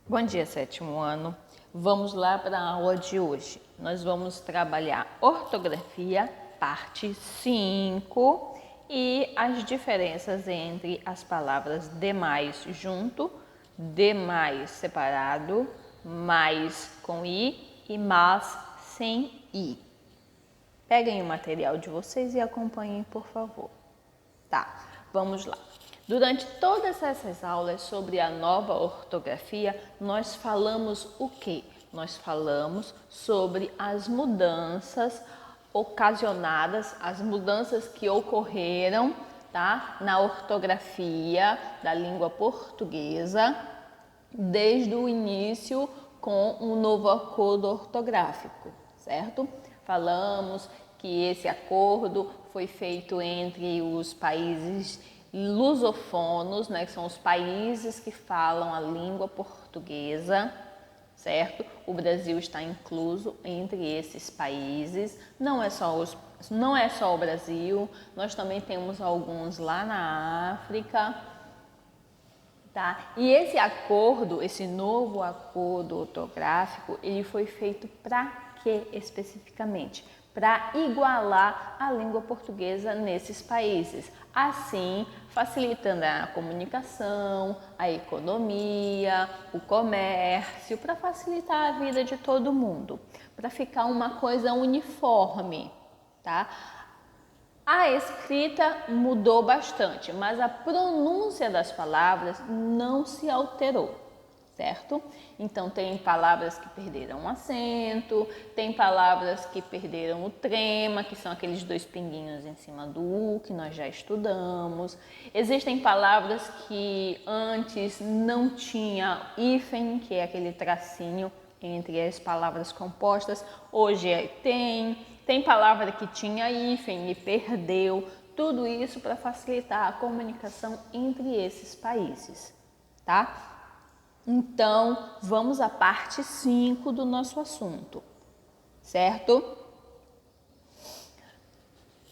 Bom dia, sétimo ano. Vamos lá para a aula de hoje. Nós vamos trabalhar ortografia, parte 5 e as diferenças entre as palavras demais junto, demais separado, mais com i e mas sem i. Peguem o material de vocês e acompanhem, por favor. Tá, vamos lá. Durante todas essas aulas sobre a nova ortografia, nós falamos o quê? Nós falamos sobre as mudanças ocasionadas, as mudanças que ocorreram, tá, na ortografia da língua portuguesa desde o início com um novo acordo ortográfico, certo? Falamos que esse acordo foi feito entre os países lusofonos, né, que são os países que falam a língua portuguesa, certo? O Brasil está incluso entre esses países. Não é só o Brasil, nós também temos alguns lá na África. Tá? E esse acordo, esse novo acordo ortográfico, ele foi feito para quê especificamente? Para igualar a língua portuguesa nesses países, assim facilitando a comunicação, a economia, o comércio, para facilitar a vida de todo mundo, para ficar uma coisa uniforme, tá? A escrita mudou bastante, mas a pronúncia das palavras não se alterou, certo? Então, tem palavras que perderam o acento, tem palavras que perderam o trema, que são aqueles dois pinguinhos em cima do U, que nós já estudamos. Existem palavras que antes não tinha hífen, que é aquele tracinho entre as palavras compostas, hoje tem. Tem palavra que tinha hífen e perdeu, tudo isso para facilitar a comunicação entre esses países, tá? Então, vamos à parte 5 do nosso assunto, certo?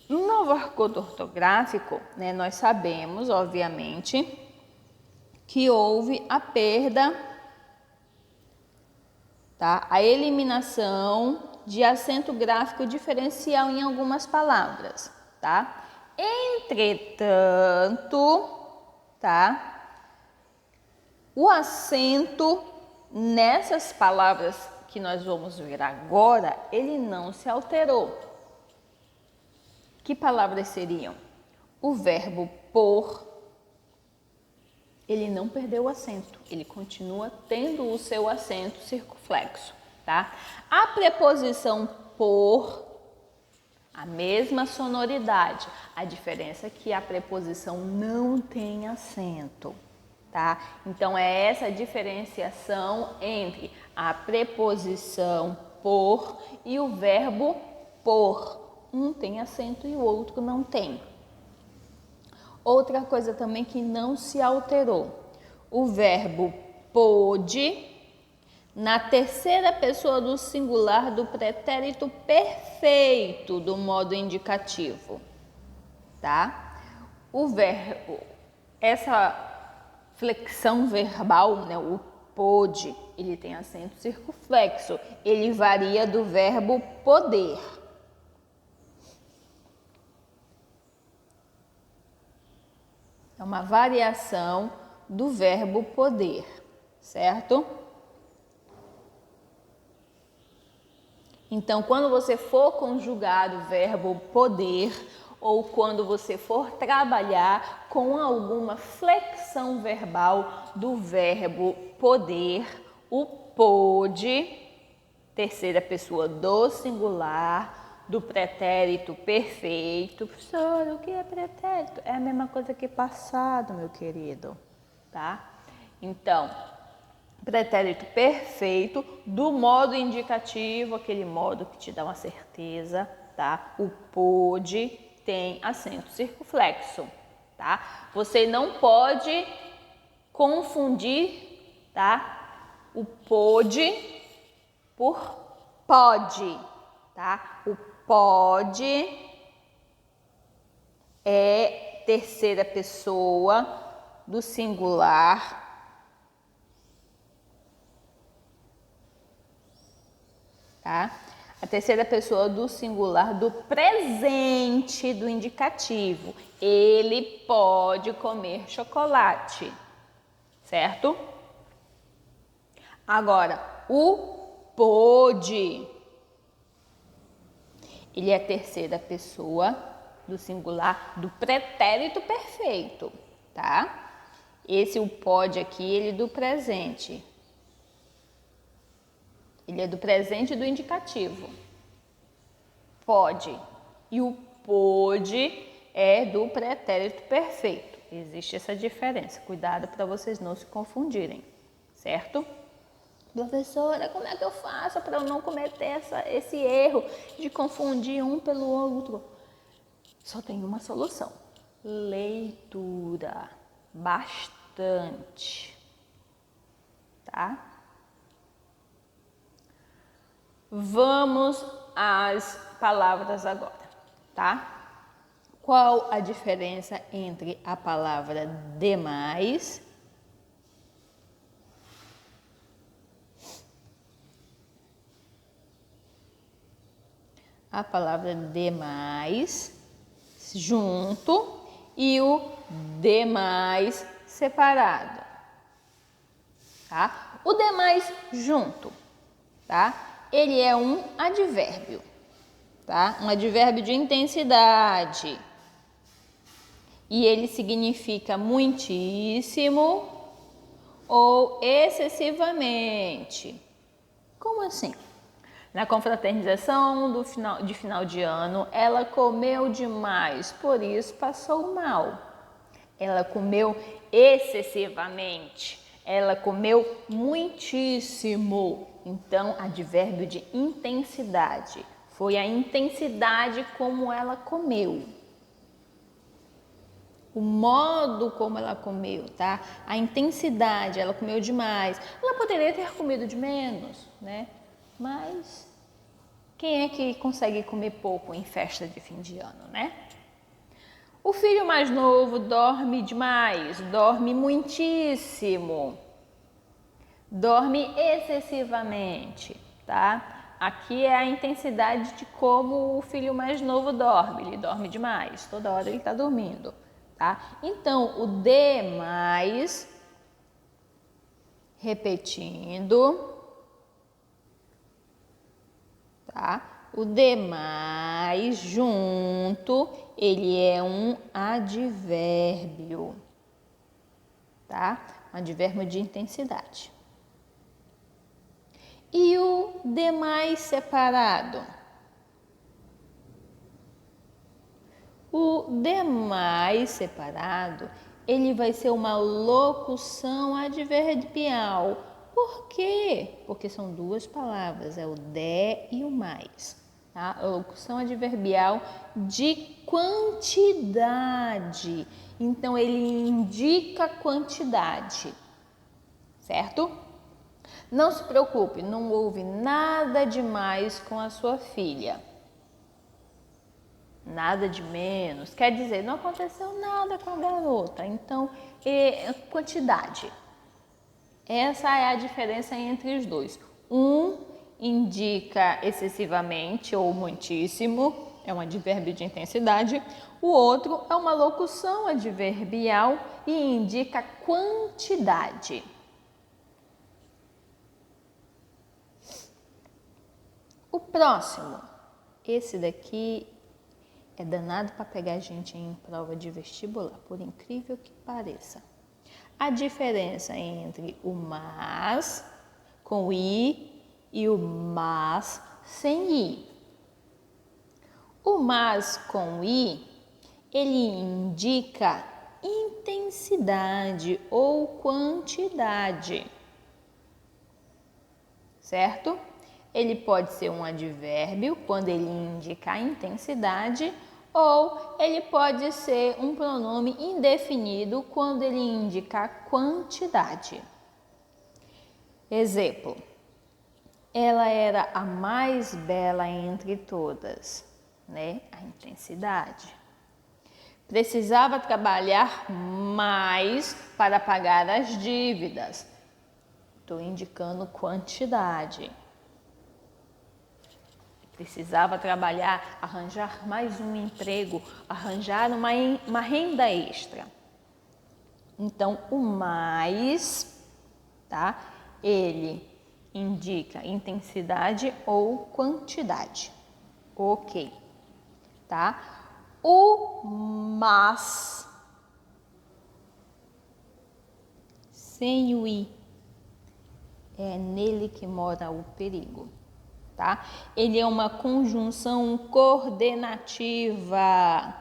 No novo acordo ortográfico, né, nós sabemos, obviamente, que houve a perda, tá? A eliminação de acento gráfico diferencial em algumas palavras, tá? Entretanto, tá? O acento nessas palavras que nós vamos ver agora, ele não se alterou. Que palavras seriam? O verbo por, ele não perdeu o acento, ele continua tendo o seu acento circunflexo, tá? A preposição por, a mesma sonoridade, a diferença é que a preposição não tem acento, tá? Então, é essa diferenciação entre a preposição por e o verbo por. Um tem acento e o outro não tem. Outra coisa também que não se alterou, o verbo pôde, na terceira pessoa do singular do pretérito perfeito do modo indicativo, tá? O verbo, essa flexão verbal, né, o pôde, ele tem acento circunflexo, ele varia do verbo poder. É uma variação do verbo poder, certo? Então, quando você for conjugar o verbo poder ou quando você for trabalhar com alguma flexão verbal do verbo poder, o pôde, terceira pessoa do singular, do pretérito perfeito. Professor, o que é pretérito? É a mesma coisa que passado, meu querido, tá? Então, pretérito perfeito do modo indicativo, aquele modo que te dá uma certeza, tá? O pôde tem acento circunflexo, tá? Você não pode confundir, tá? O pôde por pode, tá? O pode é terceira pessoa do singular tá? A terceira pessoa do singular do presente do indicativo. Ele pode comer chocolate, certo? Agora, o pôde. Ele é a terceira pessoa do singular do pretérito perfeito, tá? Esse o pode aqui, ele é do presente. Ele é do presente do indicativo. Pode. E o pôde é do pretérito perfeito. Existe essa diferença. Cuidado para vocês não se confundirem, certo? Professora, como é que eu faço para eu não cometer esse erro de confundir um pelo outro? Só tem uma solução. Leitura. Bastante. Tá? Vamos às palavras agora, tá? Qual a diferença entre a palavra demais junto e o demais separado, tá? O demais junto, tá? Ele é um advérbio, tá? Um advérbio de intensidade. E ele significa muitíssimo ou excessivamente. Como assim? Na confraternização de final de ano, ela comeu demais, por isso passou mal. Ela comeu excessivamente. Ela comeu muitíssimo. Então, advérbio de intensidade. Foi a intensidade como ela comeu. O modo como ela comeu, tá? A intensidade, ela comeu demais. Ela poderia ter comido de menos, né? Mas quem é que consegue comer pouco em festa de fim de ano, né? O filho mais novo dorme demais, dorme muitíssimo, dorme excessivamente, tá? Aqui é a intensidade de como o filho mais novo dorme. Ele dorme demais, toda hora ele está dormindo, tá? Então, o demais, repetindo, tá? O demais junto, ele é um advérbio, tá? Um advérbio de intensidade. E o demais separado? O demais separado, ele vai ser uma locução adverbial. Por quê? Porque são duas palavras, é o de e o mais. Tá? A locução adverbial de quantidade. Então, ele indica quantidade, certo? Não se preocupe, não houve nada demais com a sua filha. Nada de menos. Quer dizer, não aconteceu nada com a garota. Então, quantidade. Essa é a diferença entre os dois. Um indica excessivamente ou muitíssimo, é um advérbio de intensidade. O outro é uma locução adverbial e indica quantidade. O próximo, esse daqui é danado para pegar gente em prova de vestibular, por incrível que pareça. A diferença entre o mas com i e o mas sem i. O mas com i, ele indica intensidade ou quantidade, certo? Ele pode ser um advérbio quando ele indica a intensidade, ou ele pode ser um pronome indefinido quando ele indica a quantidade. Exemplo: ela era a mais bela entre todas, né? A intensidade. Precisava trabalhar mais para pagar as dívidas. Estou indicando quantidade. precisava trabalhar, arranjar mais um emprego, arranjar uma renda extra. Então, o mais, tá? Ele indica intensidade ou quantidade. Ok, tá? O mas, sem o i, é nele que mora o perigo, tá? Ele é uma conjunção coordenativa,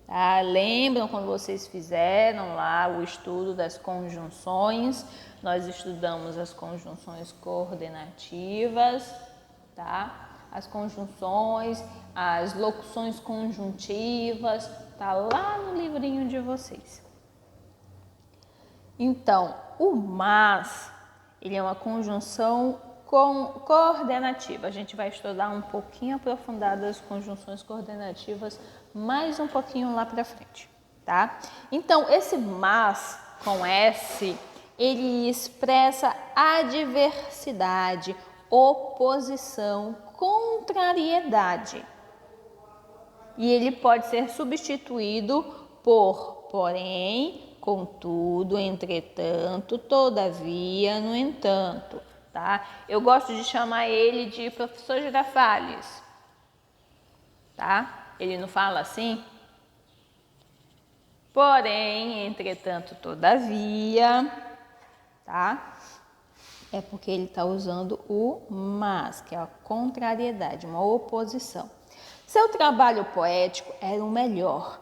tá? Lembram quando vocês fizeram lá o estudo das conjunções? Nós estudamos as conjunções coordenativas, tá? As conjunções, as locuções conjuntivas, tá lá no livrinho de vocês. Então, o mas, ele é uma conjunção coordenativa. A gente vai estudar um pouquinho aprofundado as conjunções coordenativas mais um pouquinho lá para frente, tá? Então, esse mas com S, ele expressa adversidade, oposição, contrariedade. E ele pode ser substituído por porém, contudo, entretanto, todavia, no entanto, tá? Eu gosto de chamar ele de professor Girafales, tá? Ele não fala assim? Porém, entretanto, todavia, tá? É porque ele está usando o mas, que é a contrariedade, uma oposição. Seu trabalho poético era o melhor,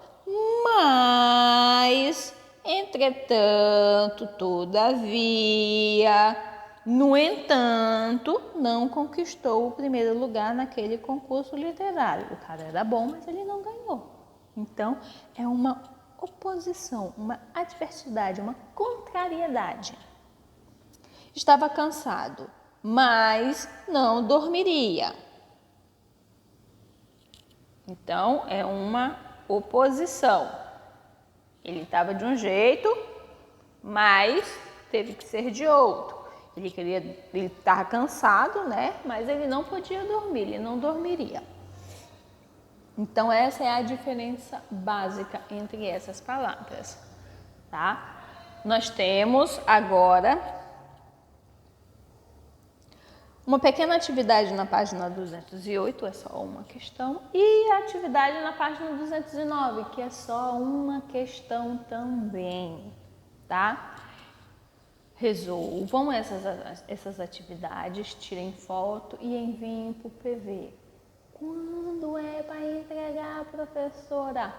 mas, entretanto, todavia, no entanto, não conquistou o primeiro lugar naquele concurso literário. O cara era bom, mas ele não ganhou. Então, é uma oposição, uma adversidade, uma contrariedade. Estava cansado, mas não dormiria. Então, é uma oposição. Ele estava de um jeito, mas teve que ser de outro. Ele estava cansado, né? Mas ele não podia dormir, ele não dormiria. Então, essa é a diferença básica entre essas palavras, tá? Nós temos agora uma pequena atividade na página 208, é só uma questão, e a atividade na página 209, que é só uma questão também, tá? Resolvam essas atividades, tirem foto e enviem para o PV. Quando é para entregar, professora?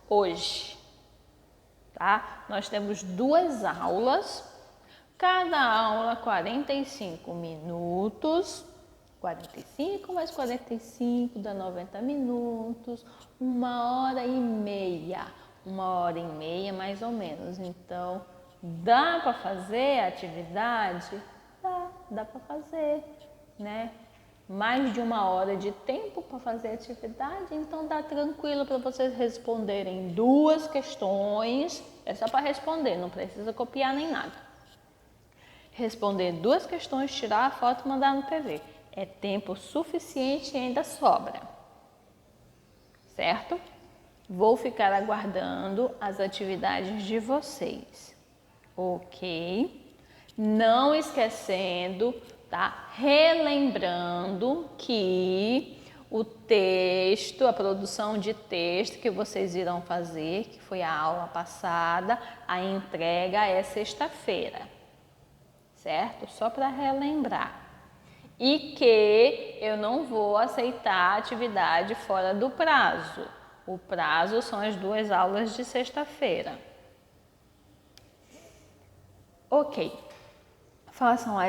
Hoje, tá? Nós temos 2 aulas. Cada aula 45 minutos, 45 mais 45 dá 90 minutos, 1h30, 1h30 mais ou menos. Então, dá para fazer a atividade? Dá para fazer, né? Mais de 1 hora de tempo para fazer a atividade, então dá tranquilo para vocês responderem 2 questões, é só para responder, não precisa copiar nem nada. Responder 2 questões, tirar a foto e mandar no PV. É tempo suficiente e ainda sobra. Certo? Vou ficar aguardando as atividades de vocês. Ok? Não esquecendo, tá? Relembrando que o texto, a produção de texto que vocês irão fazer, que foi a aula passada, a entrega é sexta-feira. Certo? Só para relembrar. E que eu não vou aceitar atividade fora do prazo. O prazo são as 2 aulas de sexta-feira. Ok. Façam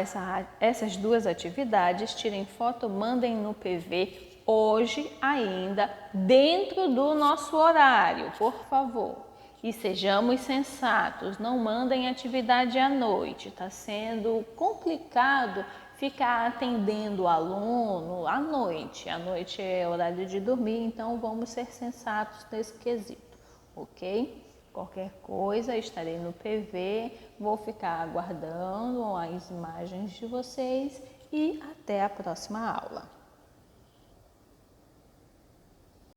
essas 2 atividades, tirem foto, mandem no PV hoje ainda, dentro do nosso horário, por favor. E sejamos sensatos, não mandem atividade à noite. Está sendo complicado ficar atendendo o aluno à noite. À noite é horário de dormir, então vamos ser sensatos nesse quesito, ok? Qualquer coisa, estarei no PV, vou ficar aguardando as imagens de vocês e até a próxima aula.